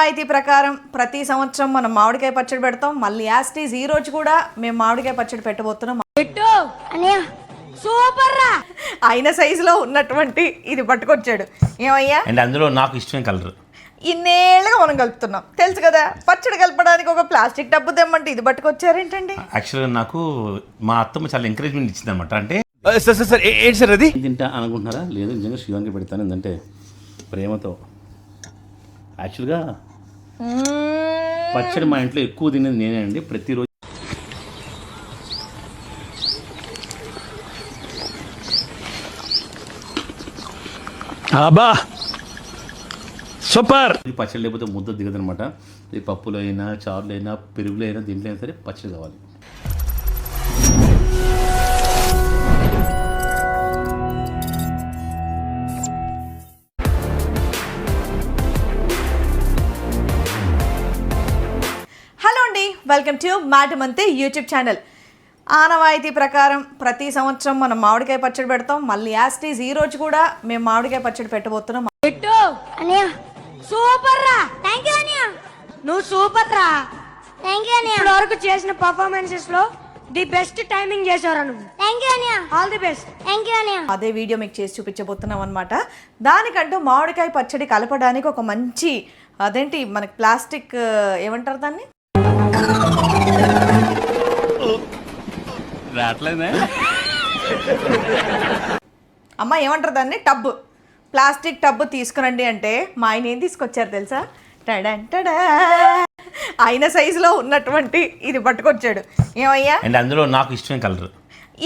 ఆనవాయితీ ప్రకారం ప్రతి సంవత్సరం మనం మామిడికాయ పచ్చడి పెడతాం. మళ్ళీ యాస్టీస్ ఈ రోజు కూడా మేము మామిడికాయ పచ్చడి పెట్టబోతున్నాం. సూపర్ రా అయిన సైజులో ఉన్నటువంటి ఇది పట్టుకొచ్చాడు. ఏమయ్యా? అండ్ అందులో నాకు ఇష్టమైన కలర్. ఇన్నేళ్ళుగా మనం కలుపుతున్నాం తెలుసు కదా. పచ్చడి కలపడానికి ఒక ప్లాస్టిక్ డబ్బు తెమ్మంటే ఇది పట్టుకొచ్చారేంటండి? యాక్చువల్గా నాకు మా అత్తమ్మ చాలా ఎంకరేజ్మెంట్ ఇచ్చింది అనమాట. అంటే ఏంటి సార్ అది తింటా అనుకుంటున్నారా? లేదు, నిజంగా శివానికి పెడతాను. ఎందుకంటే ప్రేమతో. యాక్చువల్గా పచ్చడి మా ఇంట్లో ఎక్కువ తినేది నేనే అండి. ప్రతిరోజు అబ్బా సూపర్. పచ్చడి లేకపోతే ముద్ద దిగదనమాట. ఇది పప్పులో అయినా, చారులో అయినా, పెరుగులో అయినా, దీంట్లో అయినా సరే పచ్చడి కావాలి. హలో అండి, వెల్కమ్ టు మాటమంతే యూట్యూబ్ ఛానల్. ఆనవాయితీ ప్రకారం ప్రతి సంవత్సరం మనం మామిడికాయ పచ్చడి పెడతాం. మళ్ళీ యాస్టీస్ ఈ రోజు కూడా మేము మామిడికాయ పచ్చడి పెట్టబోతున్నాం. సూపర్ రా. థాంక్యూ అన్నయ్య. నువ్వు సూపర్ రా. థాంక్యూ అన్నయ్య. ఇప్పటివరకు చేసిన పర్ఫార్మెన్సెస్ లో ది బెస్ట్ టైమింగ్ చేశారు నువ్వు. థాంక్యూ అన్నయ్య. All the best. థాంక్యూ అన్నయ్య. అదే వీడియో మీకు చేసి చూపించబోతున్నాం అనమాట. దానికంటూ మామిడికాయ పచ్చడి కలపడానికి ఒక మంచి అదేంటి మనకి ప్లాస్టిక్ ఏమంటారు దాన్ని? అమ్మ ఏమంటారు దాన్ని? టబ్బు. ప్లాస్టిక్ టబ్బు తీసుకురండి అంటే మా ఆయన ఏం తీసుకొచ్చారు తెలుసా? టడా అయిన సైజులో ఉన్నటువంటి ఇది పట్టుకొచ్చాడు. ఏమయ్యా? అండ్ అందులో నాకు ఇష్టమైన కలర్.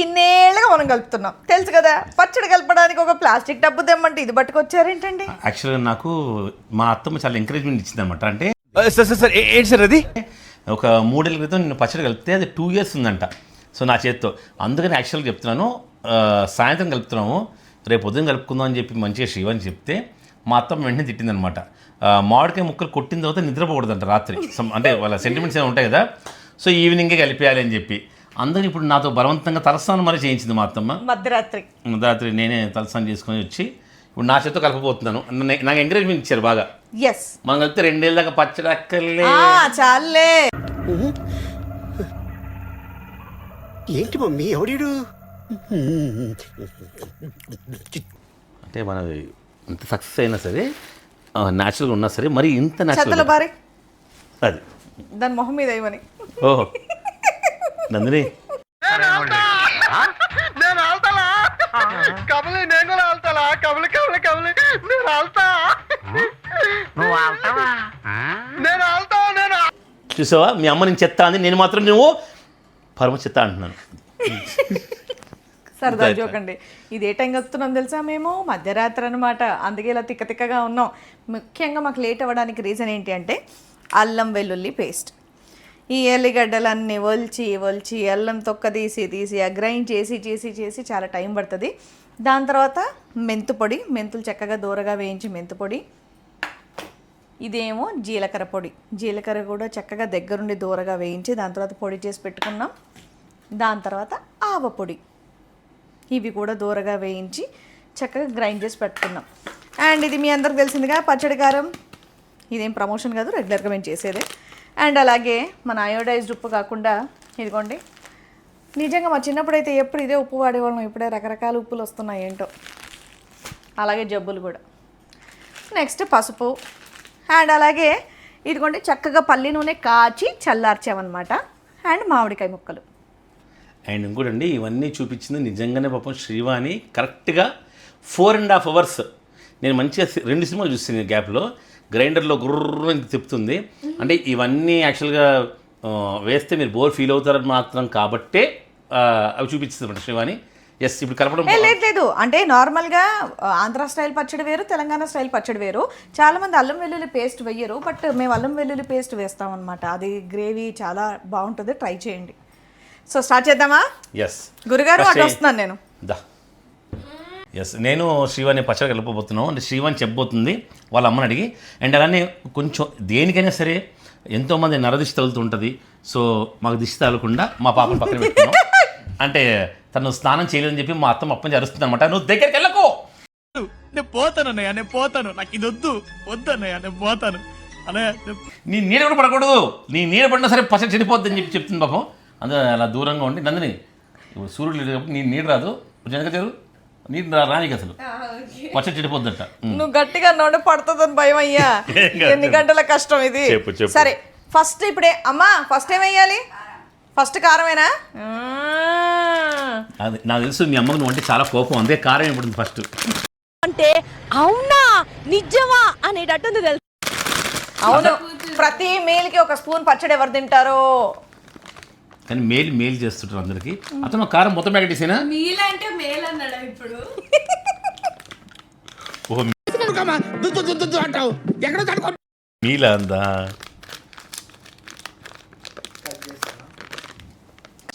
ఇన్నేళ్ళుగా మనం కలుపుతున్నాం తెలుసు కదా. పచ్చడి కలపడానికి ఒక ప్లాస్టిక్ టబ్బు తెమ్మంటే ఇది పట్టుకొచ్చారేంటండి? యాక్చువల్గా నాకు మా అత్తమ్మ చాలా ఎంకరేజ్మెంట్ ఇచ్చింది అనమాట. అంటే ఏంటి సార్ అది ఒక 3 ఏళ్ళ క్రితం నేను పచ్చడి కలిపితే అది 2 years ఉందంట. సో నా చేత్తో. అందుకని యాక్చువల్గా చెప్తున్నాను, సాయంత్రం కలుపుతున్నాము, రేపు పొద్దున్న కలుపుకుందాం అని చెప్పి మంచిగా శివని చెప్తే మా అత్తమ్మ వెంటనే తిట్టిందనమాట. మామిడికాయ ముక్కలు కొట్టిన తర్వాత నిద్రపోకూడదంట రాత్రి. అంటే వాళ్ళ సెంటిమెంట్స్ ఏమైనా ఉంటాయి కదా. సో ఈవినింగే కలిపేయాలి అని చెప్పి అందరూ ఇప్పుడు నాతో బలవంతంగా తలస్నానం మరి చేయించింది మా అత్తమ్మ. మధ్యరాత్రి నేనే తలస్నానం చేసుకొని వచ్చి ఇప్పుడు నా చేత్తో కలపబోతున్నాను. నాకు ఎంకరేజ్మెంట్ ఇచ్చారు బాగా. మనం కలిపితే 2 ఏళ్ళ దాకా పచ్చడి అక్కర్లే. చాలే. ఏంటి మమ్మీ ఎవడీడు? అంటే మనది ఎంత సక్సెస్ అయినా సరే, న్యాచురల్గా ఉన్నా సరే, మరి ఇంత న్యాచురల్ అది దాని మొహం మీద ఏమని. ఓహో నందిని, చూసావా మీ అమ్మ నేను చెత్త అంది, నేను మాత్రం నువ్వు పరమ చెత్త అంటున్నాను. సరదా జోకండి. ఇది ఏ టైం కలుపుతున్నాం తెలుసా? మేము మధ్యరాత్రి అనమాట. అందుకే ఇలా తిక్కగా ఉన్నాం. ముఖ్యంగా మాకు లేట్ అవ్వడానికి రీజన్ ఏంటి అంటే అల్లం వెల్లుల్లి పేస్ట్. ఈ ఎల్లిగడ్డలన్నీ ఒలిచి అల్లం తొక్క తీసి గ్రైండ్ చేసి చాలా టైం పడుతుంది. దాని తర్వాత మెంతుపొడి, మెంతులు చక్కగా దూరగా వేయించి మెంతుపొడి. ఇదేమో జీలకర్ర పొడి. జీలకర్ర కూడా చక్కగా దగ్గరుండి దూరగా వేయించి దాని తర్వాత పొడి చేసి పెట్టుకున్నాం. దాని తర్వాత ఆవపొడి, ఇవి కూడా దూరగా వేయించి చక్కగా గ్రైండ్ చేసి పెట్టుకున్నాం. అండ్ ఇది మీ అందరికి తెలిసిందిగా పచ్చడి కారం. ఇదేం ప్రమోషన్ కాదు, రెగ్యులర్గా మేము చేసేదే. అండ్ అలాగే మన అయోడైజ్డ్ ఉప్పు కాకుండా ఇదిగోండి. నిజంగా మా చిన్నప్పుడు అయితే ఎప్పుడు ఇదే ఉప్పు వాడేవాళ్ళం. ఇప్పుడే రకరకాల ఉప్పులు వస్తున్నాయి ఏంటో. అలాగే జబ్బులు కూడా. నెక్స్ట్ పసుపు. అండ్ అలాగే ఇదిగోండి చక్కగా పల్లి నూనె కాచి చల్లార్చామన్నమాట. అండ్ మామిడికాయ ముక్కలు. అండ్ ఇంకోటండి, ఇవన్నీ చూపించింది నిజంగానే పాపం శ్రీవాణి కరెక్ట్గా 4.5 hours. నేను మంచిగా 2 సినిమాలు చూస్తాను గ్యాప్లో. గ్రైండర్లో గుర్ర తిప్పుతుంది. అంటే ఇవన్నీ యాక్చువల్గా వేస్తే మీరు బోర్ ఫీల్ అవుతారని మాత్రం కాబట్టే అవి చూపించింది శ్రీవాణి. ఎస్, ఇప్పుడు కలపడం లేదు. అంటే నార్మల్గా ఆంధ్ర స్టైల్ పచ్చడి వేరు, తెలంగాణ స్టైల్ పచ్చడి వేరు. చాలామంది అల్లం వెల్లుల్లి పేస్ట్ వేయరు, బట్ మేము అల్లం వెల్లుల్లి పేస్ట్ వేస్తామన్నమాట. అది గ్రేవీ చాలా బాగుంటుంది, ట్రై చేయండి. సో స్టార్ట్ చేద్దామా? ఎస్ గురుగారు అటు వస్తున్నాను నేను. ఎస్, నేను శ్రీవాణి పచ్చడి కలపబోతున్నాను. అంటే శ్రీవాణి చెప్పబోతుంది వాళ్ళ అమ్మని అడిగి. అండ్ అలానే కొంచెం దేనికైనా సరే ఎంతోమంది నరదిష్టి తగులుతుంటుంది. సో మాకు దిష్టి తగలకుండా మా పాపను పక్కన పెట్టుకున్నాం. అంటే తను స్నానం చేయలేదని చెప్పి మా అత్తమ్మ అప్పని అరుస్తుంది అనమాట. నువ్వు దగ్గరికి వెళ్ళకు. నేను పోతాను అన్నయ్య, నాకు ఇది వద్దు అన్నయ్య, నేను పోతాను. నీ నీడ కూడా పడకూడదు, నీ నీడ పడినా సరే పచ్చడి చెడిపోద్ది అని చెప్పి చెప్తుంది పాపం. అందులో అలా దూరంగా ఉండి నందిని ఇప్పుడు సూర్యుడు లేడు కాబట్టి నీ నీడ రాదు, జనక చేరు నీరు రానికి అసలు పచ్చడి చెడిపోద్దట. నువ్వు గట్టిగా నోడు పడుతుందని భయం అయ్యా. ఎన్ని గంటల కష్టం ఇది. చెప్పు. సరే ఫస్ట్ ఇప్పుడే అమ్మా ఫస్ట్ ఏమయ్యాలి? ఫస్ట్ కారమేనా? అది నాకు తెలుసు మీ అమ్మకు నువ్వు అంటే చాలా కోపం, అంతే కారం ఇప్పుడు ఫస్ట్. అంటే అవునా నిజమా అనేటట్టుంది తెలుసు. అవును, ప్రతి మేల్కి ఒక స్పూన్ పచ్చడి ఎవరు తింటారో. కానీ మేలు చేస్తుంటారు అందరికి. అతను కారం మొత్తం ప్యాకెట్ ఇసేనా? మీలంటే మేల్ అన్నాడా ఇప్పుడు? మీలా అందా?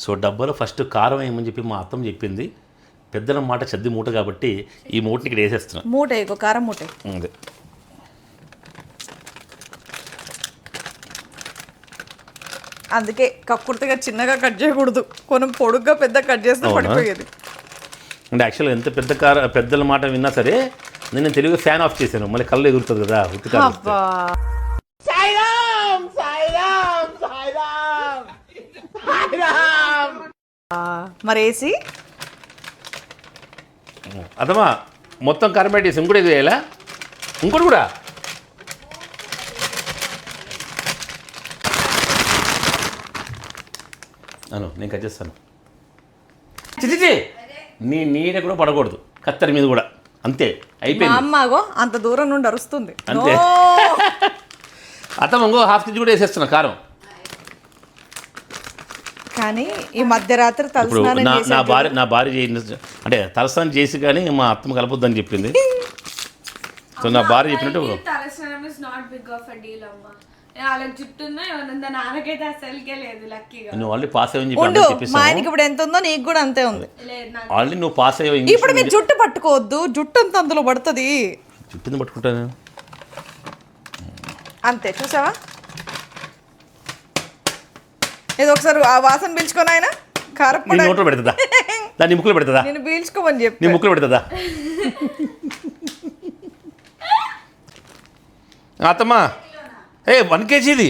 సో డబ్బాలో ఫస్ట్ కారం వేయమని చెప్పి మా అత్తమ్మ చెప్పింది. పెద్దల మాట చద్ది మూట కాబట్టి ఈ మూటని ఇక్కడ వేసేస్తున్నాను. మూట ఇగో కారం మూట. అదే అందుకే కక్కుర్తిగా చిన్నగా కట్ చేయకూడదు, కొంచెం పొడుగ్గా పెద్ద కట్ చేస్తే అవునా? పడిపోయేది. అంటే యాక్చువల్గా ఎంత పెద్దల మాట విన్నా సరే నేను తెలుగుగా ఫ్యాన్ ఆఫ్ చేశాను, మళ్ళీ కళ్ళు ఎగురుతుంది కదా ఉత్తిగా. అబ్బా మరేసి అదమ్మా మొత్తం కారం పెట్టేసి ఇంకోటి వేయాలా? ఇంకోటి కూడా అను నేను కట్ చేస్తాను. చిచి నీ నీడ కూడా పడకూడదు, కత్తెర మీద కూడా అంతే మా అయిపోయింది. అమ్మగో అంత దూరం నుండి అరుస్తుంది. అంతే. నో. అతను ఇంకో హాఫ్ కేజీ కూడా వేసేస్తున్నా కారం. కానీ ఈ మధ్యరాత్రి ఇప్పుడు తలస్నానం నా భార్య అంటే తలస్నానం చేసి కానీ మా అత్తమ్మ కలపొద్దని చెప్పింది. సో నా భార్య చెప్పినట్టు తలస్నానం is not big of a deal అమ్మా. వాళ్ళకి జుట్టు ఉందో ఏమన్నా నాకైతే అసలుకే లేదు. లక్కీగా నువ్వు ఆల్రెడీ పాస్ అయ్యని చెప్పి ఉండు. అందరికీ మా చెప్పేసాను. ఆయనకి ఇప్పుడు ఎంత ఉందో నీకు కూడా అంతే ఉంది. లేదు నాకు. ఆల్రెడీ నువ్వు పాస్ అయ్యావు. ఇప్పుడు మీరు జుట్టు పట్టుకోవద్దు, జుట్టు అంత అందులో పడుతుంది చుట్టింది పట్టుకుంటాను అంతే. చూసావా? ఏదో ఒకసారి ఆ వాసన పీల్చుకొని ఆయన నీ కారపొడి నోట్లో పెడుతుందా? దాన్ని ముక్కులో పెడుతుందా? నేను పీల్చుకోమని నీ చెప్పి ముక్కులో పెడుతుందా? అత్తమ్మా 1 కేజీది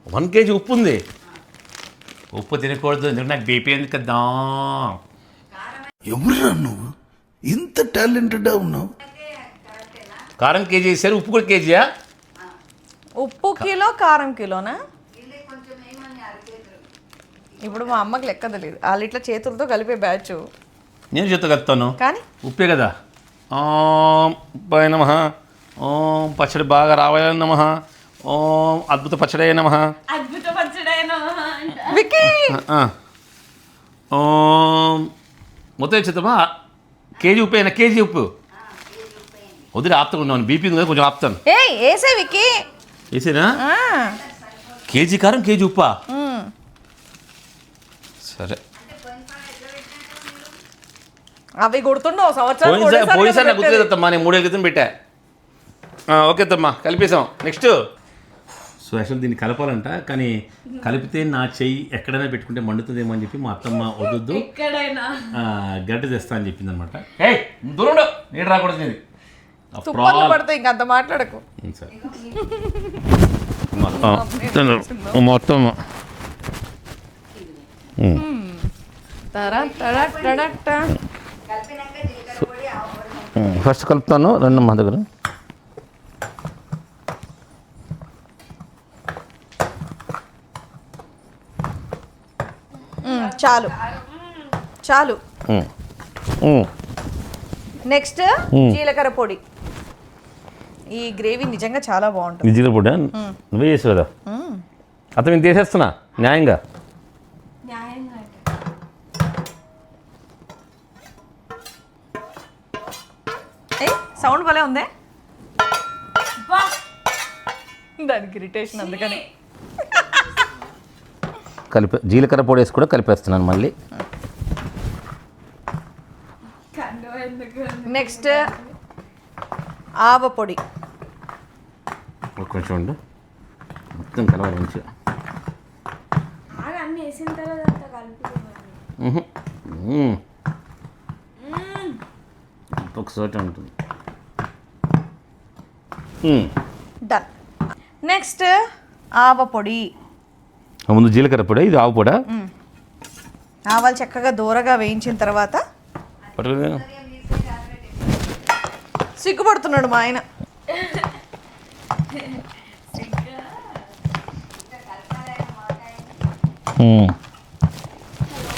1 కేజీ ఉప్పు ఉంది. ఉప్పు తినకూడదు ఎందుకంటే నాకు బీపీ ఉంది కదా. ఎవరురా నువ్వు ఇంత టాలెంటెడ్గా ఉన్నావు? కారం కేజీ వేసారు, ఉప్పు కూడా కేజీయా? ఉప్పు కిలో కారం కిలోనా? ఇప్పుడు మా అమ్మకి లెక్క తెలియదు, వాళ్ళు ఇట్లా చేతులతో కలిపే బ్యాచ్. నేను చేత కలుపుతాను, కానీ ఉప్పే కదా. ఓం ఉప్పాయ నమః, ఓం పచ్చడి బాగా రావాలని నమః, ఓం అద్భుత పచ్చడి నమః. అద్భుత పచ్చడైనా అంట. విక్కీ ఓం మొత్తం చేద్దామా? కేజీ ఉప్పు అయినా? కేజీ ఉప్పు వదిలే ఆపుతాను, ఉన్నాను బీపీ ఉంది కదా కొంచెం ఆపుతాను. ఏయ్ ఏసే విక్కీ. వేసేనా? ఆ. కేజీ కారం కేజీ ఉప్పా? సరే అవి గుర్తుండవు సంవత్సరం పోయిసారి నాకు గుర్తులేదమ్మా, నేను 3 ఏళ్ళ క్రితం పెట్టా. ఓకే అమ్మా కలిపేసాం. నెక్స్ట్ సో యాక్చువల్ దీన్ని కలపాలంట, కానీ కలిపితే నా చెయ్యి ఎక్కడైనా పెట్టుకుంటే మండుతుందేమో అని చెప్పి మా అత్తమ్మ వద్దు ఎక్కడైనా గడ్డ తెస్తా అని చెప్పింది అనమాట. ఏ దూరం నీడు రాకూడదు నేను తుప్పర్లు పడతాయి, ఇంకంత మాట్లాడకు. సరే మొత్తం ఫస్ట్ కలుపుతాను. రెండు మా దగ్గర చాలు చాలు. నెక్స్ట్ జీలకర్ర పొడి. ఈ గ్రేవీ నిజంగా చాలా బాగుంటుంది. జీలకర్ర పొడి నువ్వే చేసావు కదా? అతను నేను తీసేస్తున్నా న్యాయంగా. న్యాయంగా అంటే సౌండ్ భలే ఉందే బా. దానికి ఇరిటేషన్ అందుకని. జీలకర్ర పొడి వేసి కూడా కలిపేస్తున్నాను మళ్ళీ. కండు ఎందుకు? నెక్స్ట్ ఆవ పొడి. కొంచెం ఉండు, మొత్తం కలవాలి మంచిగా. అది అన్నీ వేసిన తర్వాత అంతా కలుపుకోవాలి. ఒకసారి ఉంటుంది. నెక్స్ట్ ఆవ పొడి. ముందు జీలకర్ర పొడి, ఇది ఆవు పొడా. ఆవాలు చక్కగా దూరగా వేయించిన తర్వాత సిగ్గుపడుతున్నాడు మా ఆయన.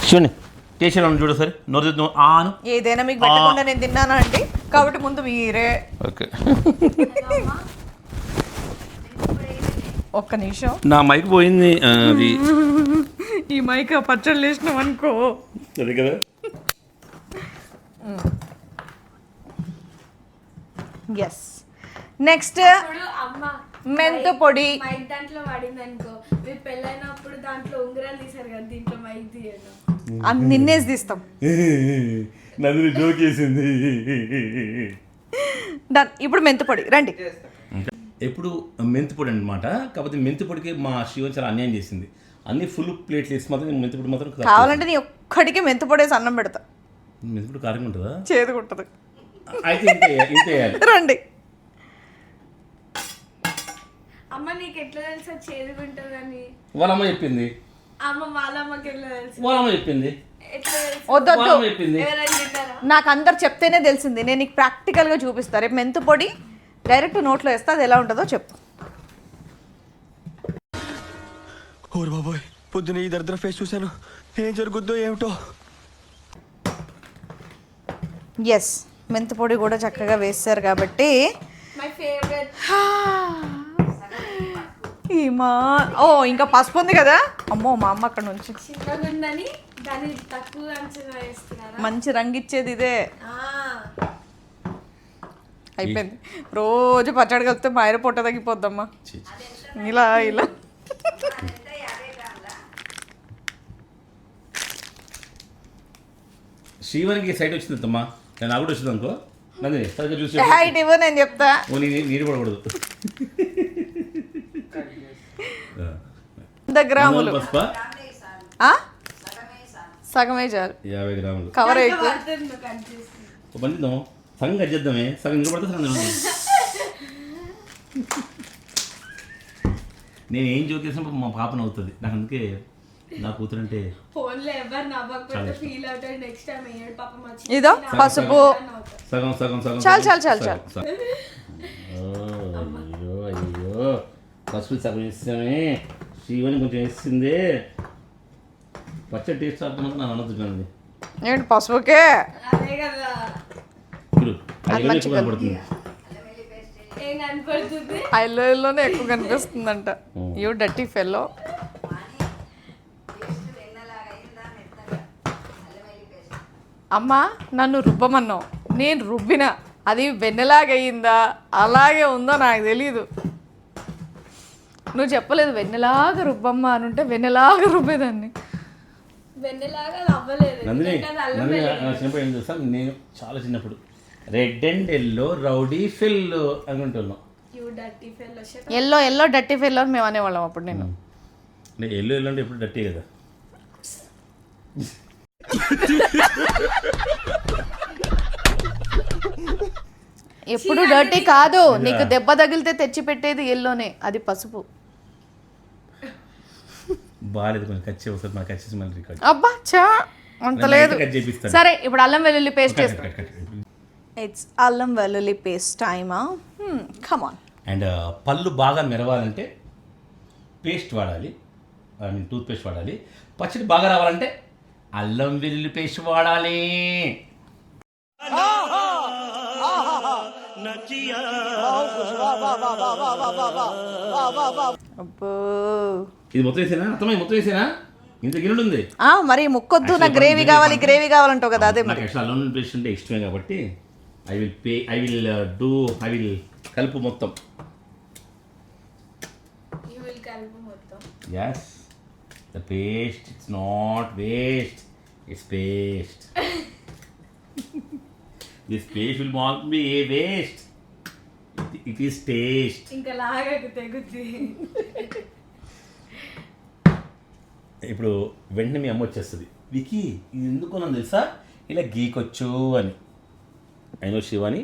చూడండి టేస్ట్ ఎలా ఉంది చూడు సరే. నోరు ఆను. ఏదైనా మీకు పెట్టకుండా నేను తిన్నానా అండి, కాబట్టి ముందు మీరే. ఓకే ఒక్క నిమిషం. నా మైక్ పోయింది. అది ఈ మైక్ పచ్చళ్ళు వేసినాం అనుకో. అదే కదా. ఎస్. నెక్స్ట్ ఇప్పుడు అమ్మ మెంతు పొడి. మైక్ దాంట్లో వాడింది అనుకో, మీరు పెళ్ళైనప్పుడు దాంట్లో ఉంగరాలు తీసారు కదా, దీంట్లో మైక్ తీయడం. అది నిన్నేసి తీస్తాం. నన్ను జోక్ చేసింది. డన్. ఇప్పుడు మెంతు పొడి రండి. ఎప్పుడు మెంతి పొడి అనమాట. కాకపోతే మెంతి పొడికి మా శివన్ చాలా అన్యాయం చేసింది. అన్ని ఫుల్ ప్లేట్లు వేసి మాత్రం మెంతి పొడి మాత్రం కావాలంటే నీ ఒక్కడికి మెంతు పొడేసి అన్నం పెడతా. మెంతి పొడి కారంగా ఉంటుందా? చేదుకుంటుంది. అయితే ఇంత వేయాలి. రండి. అమ్మ నీకు ఎట్లా తెలుసా చేదుకుంటుందని? వాళ్ళమ్మ చెప్పింది. అమ్మ వాళ్ళ అమ్మకి ఎట్లా తెలుసు? వాళ్ళమ్మ చెప్పింది. ఎట్లా తెలుసు? వద్దొద్దు, వాళ్ళమ్మ చెప్పింది. ఎవరైనా తిన్నారా? నాకు అందరు చెప్తేనే తెలిసింది. నేను నీకు ప్రాక్టికల్గా చూపిస్తా. రేపు మెంతు పొడి డైరెక్ట్ నోట్లో వేస్తే అది ఎలా ఉంటుందో చెప్పు. ఓర్ బాబోయ్, పొద్దున ఈ దరిద్ర ఫేస్ చూశాను. ఏం జరుగుద్దో ఏమిటో. ఎస్, మెంతు పొడి కూడా చక్కగా వేస్తారు కాబట్టి. My favourite. ఇంకా పసుపు ఉంది కదా. అమ్మో మా అమ్మ అక్కడ నుంచి చిన్నగా ఉందని దాన్ని తక్కువ అంచనా వేస్తున్నారా? మంచి రంగు ఇచ్చేది ఇదే. ఆ, అయిపోయింది. రోజు పచ్చడి కలిపితే మా ఆయన పొట్ట తగ్గిపోద్దమ్మా. ఇలా ఇలా శివానికి సైట్ వచ్చింది అమ్మా. నాకు కూడా వచ్చింది అనుకో. నన్ను సరిగ్గా చూసి హైట్ ఇవ్వ, నేను చెప్తా. నీరు పడకూడదు. 100 గ్రాములు పసుపా? సగమే చాలు. 50 గ్రాములు. కవర్ అయిపో. పడుతుంది నువ్వు కట్ చేసి. పండిద్దాం. సగం కట్ సగం ఇంకా పడితే సగం తిందాం. నేను ఏం జోక్ చేసినప్పుడు మా పాప నవ్వుతుంది. నాకు అందుకే నా కూతురు అంటే ఫోన్లో ఎవరు నవ్వకపోతే ఫీల్ అవుతాడు. నెక్స్ట్ టైం ఏడు పాప మర్చి ఇదో పసుపు. సగం సగం సగం చాలు చాలు చాలు చాలు. అయ్యో అయ్యో, పసుపు సగం వేసామే. శివని కొంచెం వేసింది. పచ్చడి టేస్ట్ ఆడుతున్నది నన్ను అనొద్దుంది. ఏంటి పసుపుకే? అదే కదా ఇప్పుడు అయ్యో ఎక్కువ కనపడుతుంది. ఏం కనపడుతుంది? ఐలోనే ఎక్కువ కనిపిస్తుందంట. You dirty fellow. అమ్మా నన్ను రుబ్బమన్నావు, నేను రుబ్బిన. అది వెన్నెలాగయిందా అలాగే ఉందో నాకు తెలీదు. నువ్వు చెప్పలేదు వెన్నెలాగా రుబ్బమ్మా అని ఉంటే వెన్నెలాగా రుబ్బేదాన్ని. వెన్నెలాగా అవ్వలేదు. నందిని ఎందుకంటే అది అల్లం నందిని వెల్లుల్లి. నా చిన్నప్పుడు ఏం చేస్తాం, నేను చాలా చిన్నప్పుడు red and yellow rowdy fill అనుకుంటున్నాం. You dirty fellow, shut up. Yellow yellow dirty fellow అని మేము అనేవాళ్ళం అప్పుడు. నేను అంటే ఎల్లో ఎల్లో అంటే ఎప్పుడు డర్టీ కదా. ఎప్పుడు డర్టీ కాదు. నీకు దెబ్బ తగిలితే తెచ్చి పెట్టేది ఎల్లోనే, అది పసుపు. బాగాలేదు కొంచెం కచ్చి ఒకసారి మా కచ్చేసి మళ్ళీ రికార్డ్. అబ్బా చా అంత లేదు. కట్ చేపిస్తాను. సరే ఇప్పుడు అల్లం వెల్లుల్లి పేస్ట్ చేస్తాం. కట్. ఇట్స్ అల్లం వెల్లుల్లి పేస్ట్ టైమా. Come on. అండ్ పళ్ళు బాగా మెరవాలంటే పేస్ట్ వాడాలి. ఐ మీన్ టూత్ పేస్ట్ వాడాలి. పచ్చడి బాగా రావాలంటే అల్లం వెల్లుల్లి పేస్ట్ వాడాలి. అబ్బో ఇది మొత్తం వేసేనా? అర్థమై మొత్తం వేసేనా? ఇంత గిన్నెడు ఉంది. మరి ముక్కొద్దు, నాకు గ్రేవీ కావాలి గ్రేవీ కావాలంటావు కదా. అదే నాకు మరి యాక్చువల్ అల్లం వెల్లుల్లి పేస్ట్ అంటే ఇష్టమే కాబట్టి ఐ విల్ కలుపు మొత్తం. You will కలుపు మొత్తం. Yes, the paste, it's not waste, it's paste. This paste will not be a waste. It is taste. ఇంకా లాగకు తెగుద్ది. ఇప్పుడు వెంటనే మీ అమ్మ వచ్చేస్తుంది, వికీ ఇది ఎందుకు నన్ను తెలుసా ఇలా గీకొచ్చు అని. అయినో శివాని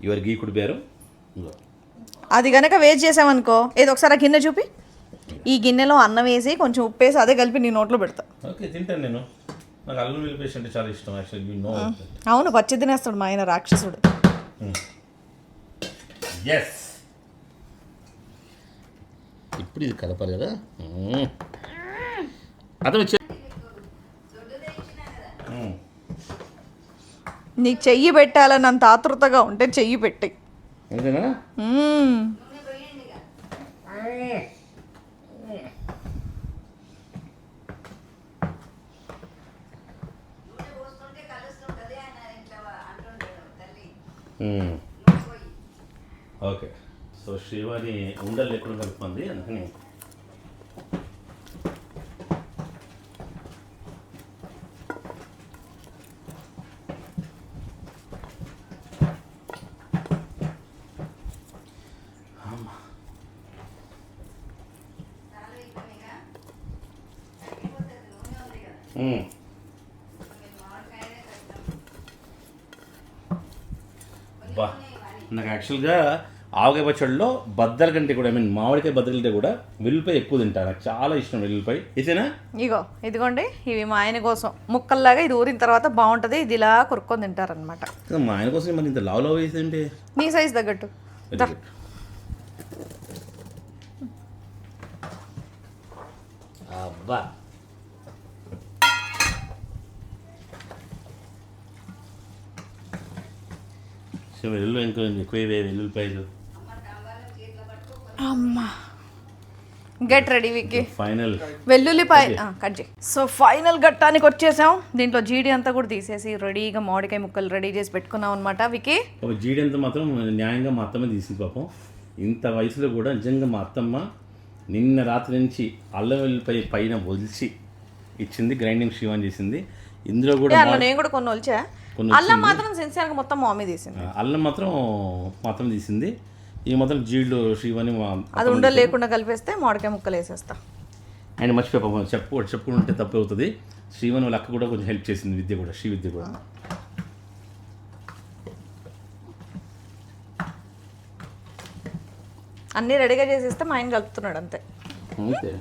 యువర్ గీకుడు బేరం. అది కనుక వేస్ట్ చేసామనుకో, ఏదో ఒకసారి ఆ గిన్నె చూపి, ఈ గిన్నెలో అన్నం వేసి కొంచెం ఉప్పు వేసి అదే కలిపి నీ నోట్లో పెడతా. ఓకే, తింటాను నేను. నాకు అల్లం వెల్లుల్లి పేస్ట్ అంటే చాలా ఇష్టం యాక్చువల్లీ, యూ నో. అవును, పచ్చి తినేస్తాడు మా ఆయన రాక్షసుడు. ఎస్, ఇప్పుడు ఇది కలపాలి కదా. అదే నీకు చెయ్యి పెట్టాలన్నంత ఆతృతగా ఉంటే చెయ్యి పెట్టి. అంతేనా? ఓకే, సో శ్రీవారి ఉండలు లేకుండా కలుపుకుంది, అందుకని బా. నాకు యాక్చువల్గా ఆవకాయ పచ్చడిలో బద్దల కంటే కూడా, ఐ మీన్ మామిడికాయ బద్దల కంటే కూడా వెల్లుల్లిపాయ ఎక్కువ తింటాను. నాకు చాలా ఇష్టం వెల్లుల్లిపాయ. ఇదేనా? ఇదిగోండి, ఇవి మా ఆయన కోసం ముక్కల్లాగా. ఇది ఊరిన తర్వాత బాగుంటుంది, ఇది ఇలా కొరుక్కొని తింటారనమాట. మా ఆయన కోసం మరి ఇంత లావ్ లావ్ వేసేంటి? నీ సైజ్ తగ్గట్టు. అబ్బా, వెల్లుల్లి ఇంకో ఎక్కువ వెల్లుల్లిపాయలు. అమ్మా, గెట్ రెడీ విక్కీ. ఫైనల్ వెల్లుల్లిపాయ కట్ చేయి. సో ఫైనల్ ఘట్టానికి వచ్చేసాం. దీంట్లో జీడి అంతా కూడా తీసేసి రెడీగా మామిడికాయ ముక్కలు రెడీ చేసి పెట్టుకున్నాం అనమాట. విక్కీ, జీడి అంతా మాత్రం న్యాయంగా మా అత్తమ్మ తీసింది పాపం. ఇంత వయసులో కూడా నిజంగా మా అత్తమ్మ నిన్న రాత్రి నుంచి అల్లం వెల్లుల్లిపాయ పైన ఒలిచి ఇచ్చింది, గ్రైండింగ్ షీవన్ చేసింది. ఇందులో కూడా నేను కూడా కొన్ని వచ్చా. అల్లం మాత్రం సిన్సియర్గా మొత్తం మామీ తీసింది. అల్లం మాత్రం మాత్రం తీసింది. ఈ మాత్రం జీళ్ళు శ్రీవాణి అది ఉండలు లేకుండా కలిపేస్తే మామిడికాయ ముక్కలు వేసేస్తా. ఆయన మర్చిపోయి చెప్పుకుంటే తప్పు అవుతుంది. శ్రీవాణి వాళ్ళ అక్క కూడా కొంచెం హెల్ప్ చేసింది, విద్య కూడా, శ్రీ విద్య కూడా. అన్నీ రెడీగా చేసేస్తే మా ఆయన కలుపుతున్నాడు అంతే. అంతే,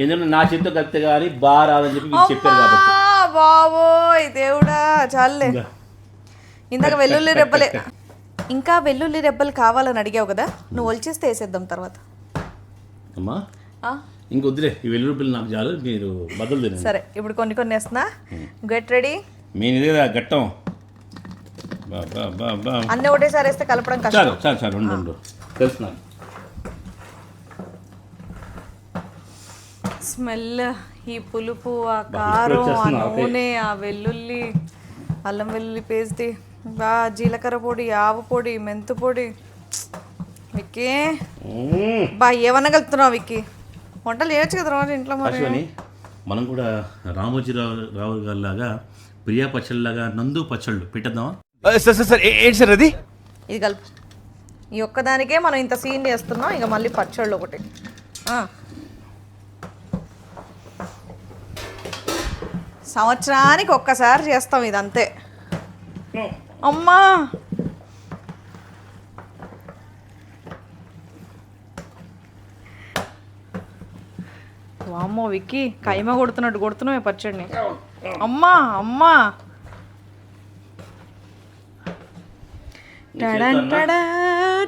ఎందుకంటే నా చేతితో కలిపితే కానీ బాగా రాదని చెప్పి మీరు చెప్పారు కాబట్టి. బాబోయ్ దేవుడా, చాలే. ఇందాక వెల్లుల్లి రెబ్బలే, ఇంకా వెల్లుల్లి రెబ్బలు కావాలని అడిగావు కదా, నువ్వు ఒలిచేస్తే వేసేద్దాం తర్వాత. అమ్మా ఇంకొద్దులే, ఈ వెల్లుల్లి నాకు చాలు, మీరు బదులు తినండి. సరే, ఇప్పుడు కొన్ని వేస్తున్నా. Get ready. నేను ఇదే గట్టం అన్నీ ఒకటేసారి వేస్తే కలపడం కష్టం. చాలు చాలు చాలు, ఉండు తెలుసు నాకు. స్మెల్, ఈ పులుపు, ఆ కారం, ఆ నూనె, ఆ వెల్లుల్లి, అల్లం వెల్లుల్లి పేస్ట్, జీలకర్ర పొడి, ఆవు పొడి, మెంతు పొడి. విక్కీ ఏమన్నా కలుపుతున్నావు విక్కీ? వంటలు చేయొచ్చు కదా రోజు ఇంట్లో. మరి మనం కూడా రామోజీరావు గారి లాగా ప్రియా పచ్చళ్ళలాగా నందు పచ్చళ్ళు పెట్టేద్దామా? సార్ ఏంటి సార్ అది? ఇది కలుపు. ఈ ఒక్కదానికే మనం ఇంత సీన్ చేస్తున్నాం, ఇక మళ్ళీ పచ్చళ్ళు ఒకటి. సంవత్సరానికి ఒక్కసారి చేస్తాం ఇదంతే. అమ్మా, వామ్మో విక్కీ, కైమ కొడుతున్నావు పచ్చడిని. అమ్మా అమ్మా,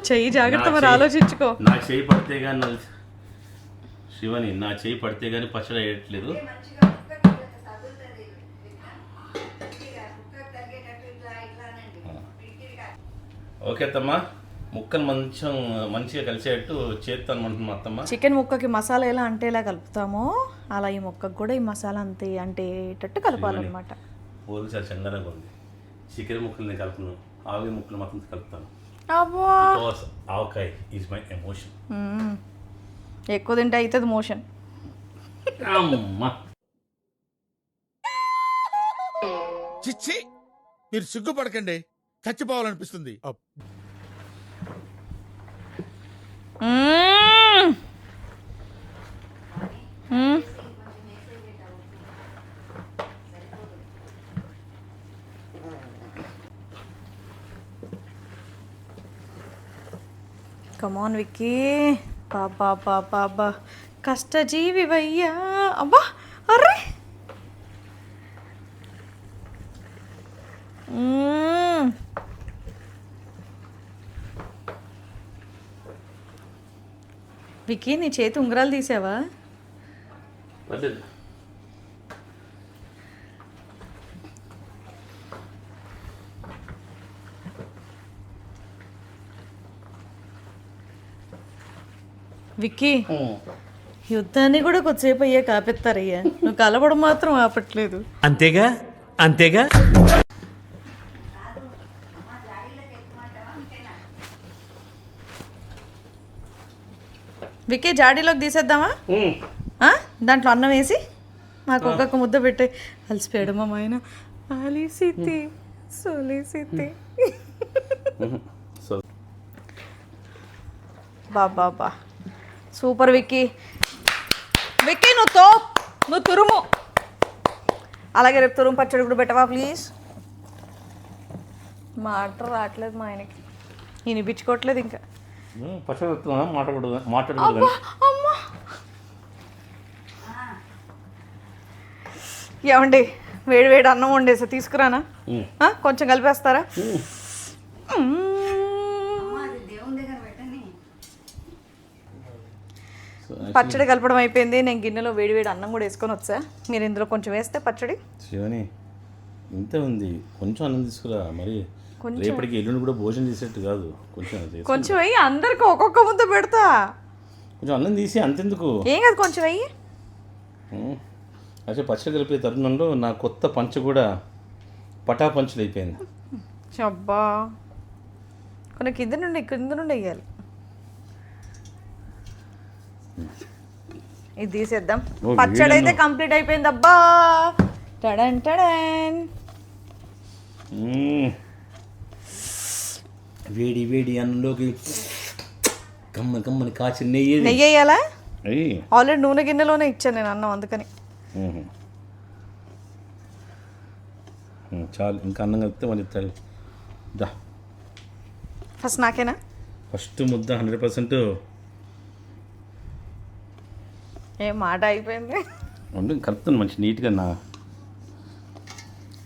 చెయ్యి జాగ్రత్త, మరి ఆలోచించుకో. నా చెయ్యి పడితే కానీ శివని, నా చెయ్యి పడితే కానీ పచ్చడి వేయట్లేదు. ఓకే అత్తమ్మ, ముక్కలు మంచిగా కలిసేటట్టు చేస్తాను అంటున్నా అత్తమ్మ. చికెన్ ముక్కకి మసాలా ఎలా అంటే ఎలా కలుపుతామో అలా ఈ ముక్కకు కూడా ఈ మసాలా అంటేటట్టు కలపాలన్నమాట. ఊరికి చాలా చందనంగా ఉంది. చికెన్ ముక్కలు నేను కలుపును, ఆవకాయ ముక్కలు మాత్రం కలుపుతాను. ఆవకాయ ఈజ్ మై ఎమోషన్. ఎక్కువ తింటే అవుతుంది మోషన్. చిచ్చి, మీరు సిగ్గుపడకండి, చచ్చిపోవాలనిపిస్తుంది. కమాన్ విక్కీ. పాపా పాపా కష్టజీవి వయ్యా. అబ్బా అర్రే విక్కీ నీ చేతి ఉంగరాలు తీసావా? పర్లేదు. విక్కీ యుద్ధాన్ని కూడా కొద్దిసేపు అయ్యా కాపెత్తారయ్యా, నువ్వు కలవడం మాత్రం ఆపట్లేదు. అంతేగా అంతేగా. విక్కీ జాడీలోకి తీసేద్దామా? దాంట్లో అన్నం వేసి నాకు ఒక్కొక్క ముద్ద పెట్టే. అలసిపోయాడు మా ఆయన. అలిసితి సొలిసితి. బాబా సూపర్ విక్కీ. విక్కీ నువ్వు తురుము. అలాగే రేపు తురుము పచ్చడి కూడా పెట్టవా ప్లీజ్? మాట రావట్లేదు మా ఆయనకి, వినిపించుకోవట్లేదు ఇంకా. పచ్చడి చెప్తున్నా, మాట్లాడకూడదు. అమ్మా ఏమండి, వేడి వేడి అన్నం వండేసా, తీసుకురానా? కొంచెం కలిపేస్తారా? పచ్చడి కలపడం అయిపోయింది. నేను గిన్నెలో వేడి వేడి అన్నం కూడా వేసుకొని వచ్చా. మీరు ఇందులో కొంచెం వేస్తే పచ్చడి. శివని ఇంత ఉంది, కొంచెం అన్నం తీసుకురా. మరి రేపటికి ఎల్లుండి కూడా భోజనం చేసేట్టు కాదు. కొంచెం వెయ్యి, అందరికి ఒక్కొక్క ముద్ద పెడతా. కొంచెం అన్నం తీసి అంతెందుకు, ఏం కాదు కొంచెం వెయ్యి. అసలు పచ్చడి కలిపే తరుణంలో నా కొత్త పంచ కూడా పటాపంచులు అయిపోయింది. అబ్బా కొన్ని కింద నుండి వేయాలి. ఇది తీసేద్దాం. పచ్చడి అయితే కంప్లీట్ అయిపోయింది. అబ్బా టడన్ టడన్. వేడి వేడి అన్నంలోకి కమ్మని కాచి నెయ్యి వేయాలా? ఆల్రెడీ నూనె గిన్నెలోనే ఇచ్చాను నేను అన్నం, అందుకని. చాలు, ఇంకా అన్నం కలిపితే మళ్ళీ ఇస్తాడు. దా ఫస్ట్ నాకేనా? ఫస్ట్ ముద్ద 100%. ఏ మాట అయిపోయింది. కలుపుతాను మంచి నీట్గా. నా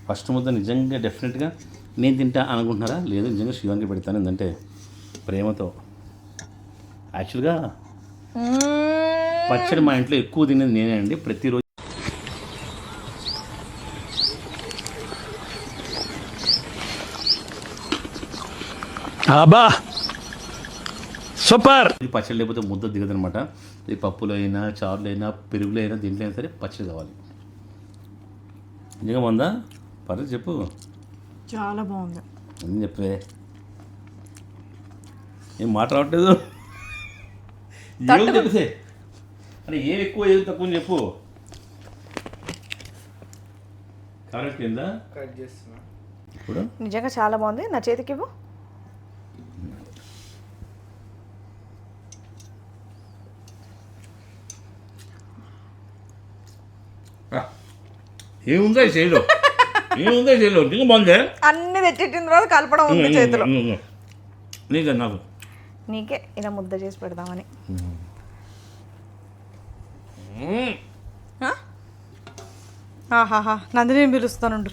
ఫస్ట్ ముద్ద నిజంగా డెఫినెట్గా నేను తింటా అనుకుంటున్నారా? లేదు, నిజంగా శివానికి పెడతాను. ఎందుకంటే ప్రేమతో. యాక్చువల్గా పచ్చడి మా ఇంట్లో ఎక్కువ తినేది నేనే అండి, ప్రతిరోజు. అబ్బా సూపర్. పచ్చడి లేకపోతే ముద్ద దిగదనమాట. ఇది పప్పులో అయినా, చారులో అయినా, పెరుగులో అయినా, దీంట్లో అయినా సరే పచ్చడి కావాలి. నిజంగా బాగుందా? పర్లేదు చెప్పు. చాలా బాగుంది. అని చెప్పే, ఏం మాట రావట్లేదు. ఏం చెప్పే అంటే ఏం ఎక్కువ ఏది తక్కువ అని చెప్పు. కరెక్ట్ కింద కట్ చేస్తున్నా ఇప్పుడు. నిజంగా చాలా బాగుంది. నా చేతికి ఇవ్వు. ఏముందా చేయలో, ఏముందా చేయలో, ఇంకా బాగుంది. అన్ని తెచ్చిన తర్వాత కలపడం ఉంది చేతిలో. నీకే నాకు నీకే ఇలా ముద్ద చేసి పెడదామని. ఆహాహా, నందిని పిలుస్తానుండు.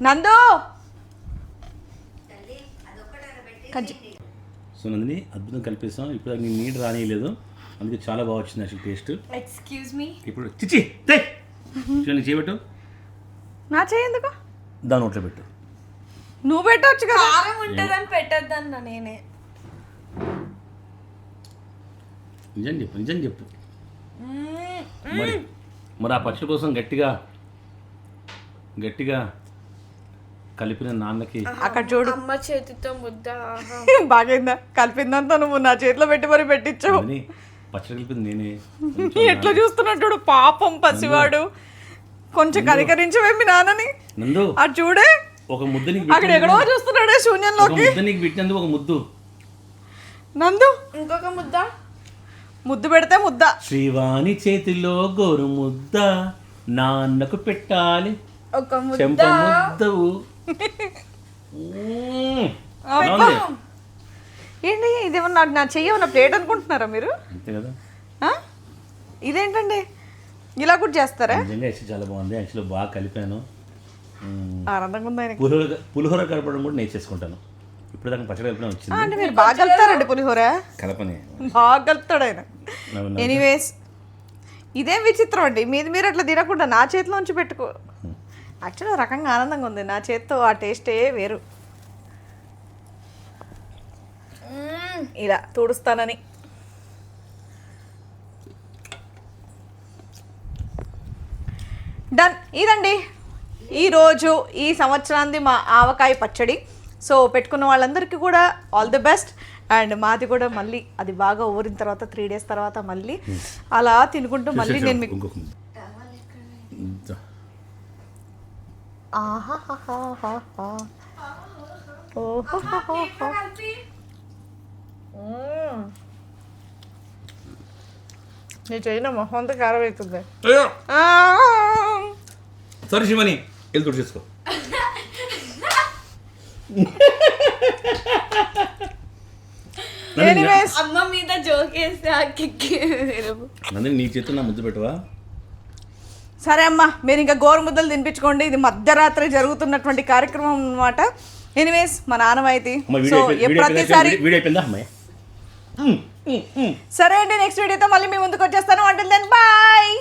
నందు సో నందిని అద్భుతం కలిపేస్తాం. ఇప్పుడు నీకు నీళ్ళు రానియలేదు, అందుకే చాలా బాగా వచ్చింది అసలు టేస్ట్. Excuse me. ఇప్పుడు చిచ్చి నీకు చేయబెట్టు. నా చేయందుకు దాని నోట్లో పెట్టు. నువ్వు పెట్టవచ్చు కదా. కారం ఉంటుందని పెట్టద్దన్న నేనే. నిజం చెప్పు. మరి ఆ పచ్చడి కోసం గట్టిగా కలిపిన నాన్నకి అక్కడ చూడు. అమ్మ చేతితో ముద్ద బాగైందా? కలిపిందంతా నువ్వు నా చేతిలో పెట్టి మరి పెట్టించావు. పచ్చడి కలిపింది నేనే. ఎట్లా చూస్తున్నట్టు పాపం పసివాడు. కొంచెం కనికరించవే మీ నాన్నని. నందు అది చూడే, ఒక ముద్ద అక్కడ ఎక్కడో చూస్తున్నాడే శూన్యంలోకి. నీకు పెట్టినందుకు ఒక ముద్దు. నందు ఇంకొక ముద్దు పెడితే ముద్ద. శ్రీవాణి చేతిలో గోరు ముద్ద నాన్నకు పెట్టాలి ఒక చెంప ముద్దవు. ఏంటి ఇదేమన్నా నా చెయ్యమన్నా ప్లేట్ అనుకుంటున్నారా మీరు? అంతే కదా. ఆ? ఇదేంటండి ఇలా కూడా చేస్తారా? నిజంగా యాక్చువల్లీ చాలా బాగుంది. యాక్చువల్లీ బాగా కలిపాను. ఆనందంగా ఉంది ఆయనకి. పులిహోర కలపడం కూడా నేర్చేసుకుంటాను. ఇప్పుడు దాకా పచ్చడి కలిపిన వచ్చింది. అంటే మీరు బాగా కలుపుతారండి పులిహోర? కలపని బాగా కలుపుతాడు ఆయన. ఎనీవేస్ ఇదేం విచిత్రం అండి, మీరు అట్లా తినకుండా నా చేతిలోంచి పెట్టుకో. యాక్చువల్లీ రకంగా ఆనందంగా ఉంది, నా చేతితో ఆ టేస్టే వేరు. ఇలా తుడుస్తానని. డన్. ఇదండి ఈరోజు ఈ సంవత్సరాంది మా ఆవకాయ పచ్చడి. సో పెట్టుకున్న వాళ్ళందరికీ కూడా ఆల్ ది బెస్ట్. అండ్ మాది కూడా మళ్ళీ అది బాగా ఊరిన తర్వాత 3 days తర్వాత మళ్ళీ అలా తినుకుంటూ మళ్ళీ నేను మీకు నేను చేయన మొహంతో కారం అవుతుంది. సరే శివని వెళ్ళి తుడి చేసుకో. అమ్మ మీద జోకేస్తే నందిని నీ చేతులు నా ముద్దు పెట్టవా? సరే అమ్మా, మీరు ఇంకా గోరుముద్దలు తినిపించుకోండి. ఇది మధ్యరాత్రి జరుగుతున్నటువంటి కార్యక్రమం అన్నమాట. ఎనీవేస్ మా నాన్నమైతే సో ప్రతిసారి సరే అండి, నెక్స్ట్ వీడియోతో మళ్ళీ మీ ముందుకు వచ్చేస్తాను. Until then bye.